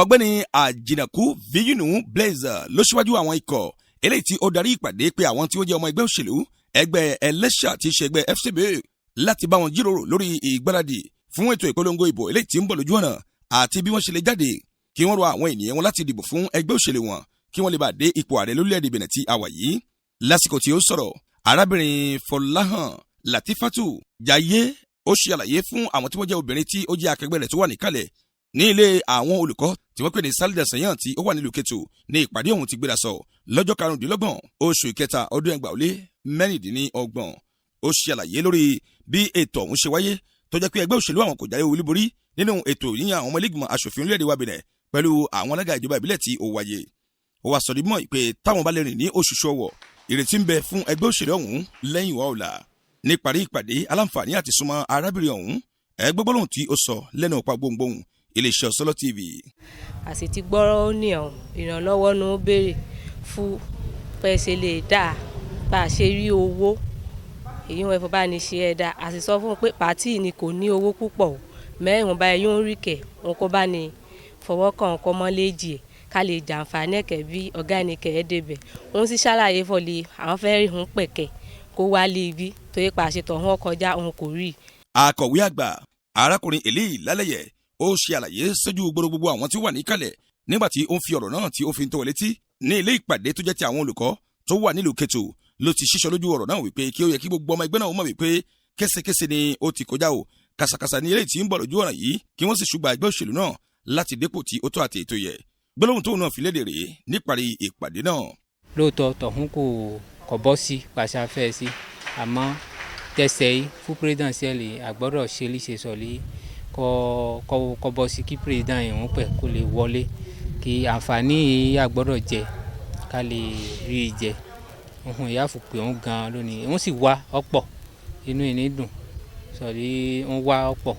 ọ̀gbẹ́ni àjìnàkú Viyinu Blazer ló ṣíwájú àwọn ikọ̀ eléyìí tí ó darí ìpàdé pé àwọn tí ó jẹ́ ọmọ ẹgbẹ́ òṣèlú ẹgbẹ́ ẹlẹ́ṣà tí í ṣe ẹgbẹ́ FCB láti bá wọn jíròrò lórí ìgbáradì fún ètò ìpolongo ìbò eléyìí tí ń bọ̀ lójú ọ̀nà àti bí wọ́n ṣe lè jáde kí wọ́n rọ àwọn ènìyàn wọn láti dìbò fún ẹgbẹ́ òṣèlú wọn kí wọ́n lè bá dé ipò ààrẹ lórílẹ̀‐èdè Benin tí a wà yìí. Lásìkò tí ó sọ̀rọ̀ arábìnrin Fọláhàn Latifatu Jaiye ó ṣe àlàyé fún àwọn tí wọ́n jẹ́ obìnrin tí ó jẹ́ akẹgbẹ́ rẹ̀ tó wà níkàlẹ̀ ní ilé àwọn olùkọ́ tí wọ́n pè ní Salida Sayan tí ó wà nílùú Kétu ní ìpàdé ọ̀hún ti gbéra sọ lọ́jọ́ 25 oṣù ìkẹta ọdún 2016. Ó ṣe àlàyé lórí bí ètò ọ̀hún ṣe wáyé tó jẹ́ pé ẹgbẹ́ òṣèlú àwọn kò jáwé olúborí nínú ètò yíyan àwọn ọmọ ilé-ìgbìmọ̀ aṣòfin orílẹ̀-èdè wa Benin pẹ̀lú àwọn alága ìjọba ìbílẹ̀ tí ó wáyé. Ó wá sọ dímọ̀ pé táwọn bá lè rìn ní oṣù Ṣọwọ̀ ìrètí ń bẹ fún ẹgbẹ́ òṣèlú ọ̀hún lẹ́yìn wá ọ̀la. Níparí ìpàdé aláǹfààní àti súnmọ́ arábìnrin ọ̀hún ẹgbẹ́ gbólóhùn tí ó sọ lẹ́nu ọ̀pá gbohùngbohùn iléeṣẹ́ Solo TV. àti ti gbọ́rọ̀ ó ní ọ̀hún ìrànlọ́wọ́ ní ó béèrè fún pẹ̀sẹ̀ lè dà bá a ṣe rí owó èyí wọn bá ní ṣe ẹ̀dá àti sọ fún un pé pàtí ni kò ní owó púpọ̀ mẹ́rin bá yóò rí kẹ̀ wọn kó bá ní fọwọ́ kàn ọkọ̀ mọ́lẹ́jì ẹ̀ ká lè jàǹfààní ẹ̀kẹ́ bí ọ̀gá ẹni kẹ̀ ẹ́ débẹ̀ wọ́n sì ṣàlàyé fọ́lẹ̀ àwọn fẹ́ rí hun pẹ̀kẹ́ kó wá lé ibi tó yẹ pàṣẹtọ̀ wọn kọjá òun kò rí. Akọ̀wé àgbà arákùnrin Èlíì Lálẹ́yẹ ó ṣe àlàyé sójú gbogbo àwọn tí ó wà níkàlẹ̀ nígbà tí ó ń fi ọ̀rọ̀ náà tí ó fi ń tó létí ní ilé ìpàdé tó jẹ́ ti àwọn olùkọ́ tó wà nílùú Kétu ló ti ṣíṣọ lójú ọ̀rọ̀ náà wípé kí ó yẹ kí gbogbo ọmọ ẹgbẹ́ náà mọ̀ wípé késekése ni ó ti kọjá o kàṣàkàṣà ní eléyìí tí ń bọ̀ lójú ọ̀nà yìí kí wọ́n sì ṣùgbà ẹgbẹ́ òṣèlú náà láti dépò tí ó tó àti ètò yẹ. Gbólóhùn tóun náà fi léde rèé níparí ìpàdé náà. Lóòótọ́ tọ̀hún kò bọ́ sí pàṣẹ afẹ́ sí àmọ́ tẹ̀sẹ̀ yìí fún pírẹ́sidẹ̀nsìẹ̀lì àgbọ́dọ̀ ṣe líṣe sọ̀lì kọ́ bọ́ sí kí pírẹ́sidẹ̀n ìhun pẹ̀ kó lè wọlé kí àǹfààní àgbọ́dọ̀ jẹ ká lè rí i jẹ ohun ìyá fòpè òun gan lónìí wọ́n sì wá ọ̀pọ̀ inú ìní dùn sọ̀rí wọ́n wá ọ̀pọ̀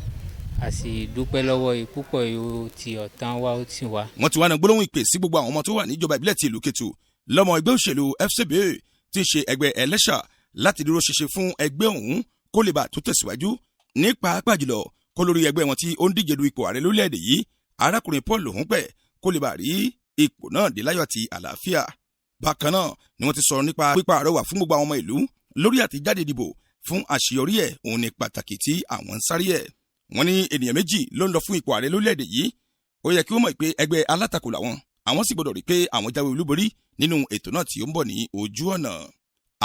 a sì dúpẹ́ lọ́wọ́ ìpúpọ̀ yóò ti ọ̀tán wá ó ti wá. Wọ́n ti wá na gbólóhùn ìpè sí gbogbo àwọn ọmọ tó wà níjọba ìbílẹ̀ ti ìlú Kétu lọ́mọ ẹgbẹ́ òṣèlú FCB tí ń ṣe ẹgbẹ́ ẹlẹ́ṣà láti dúró ṣinṣin fún ẹgbẹ́ ọ̀hún kó lè bá tó tẹ̀síwájú ní pàápàá jùlọ kó lórí ẹgbẹ́ wọn tí ó ń díje du ipò ààrẹ lórílẹ̀‐èdè yìí arákùnrin Paul Lòhúnpẹ̀ kó lè bá rí ipò náà dé láyọ̀ àti àlàáfíà. Bákan náà ni wọ́n ti sọ̀rọ̀ nípa pípa àrọwà fún gbogbo àwọn ọmọ ìlú lórí àtijáde ìdìbò fún àṣeyọrí ẹ̀ òun ní pàtàkì tí àwọn ń sáré ẹ̀. Wọ́n ní ènìyàn méjì ló ń lọ fún ipò ààrẹ lórílẹ̀‐èdè yìí ó yẹ kí wọ́n mọ̀ pé ẹgbẹ́ alátakò àwọn sì gbọ́dọ̀ rí pé àwọn jáwé olúborí nínú ètò náà tí ó ń bọ̀ ní ojú ọ̀nà.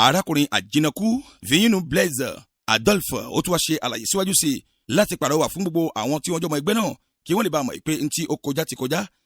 Arákùnrin àjìnàkú Viyinu Blazer Adolphe ó tún wá ṣe àlàyé síwájú sí i láti pàrọwà fún gbogbo àwọn tí wọ́n jọmọ ẹgbẹ́ náà kí wọ́n lè bá mọ̀ pé ntí ó kọjá ti kọjá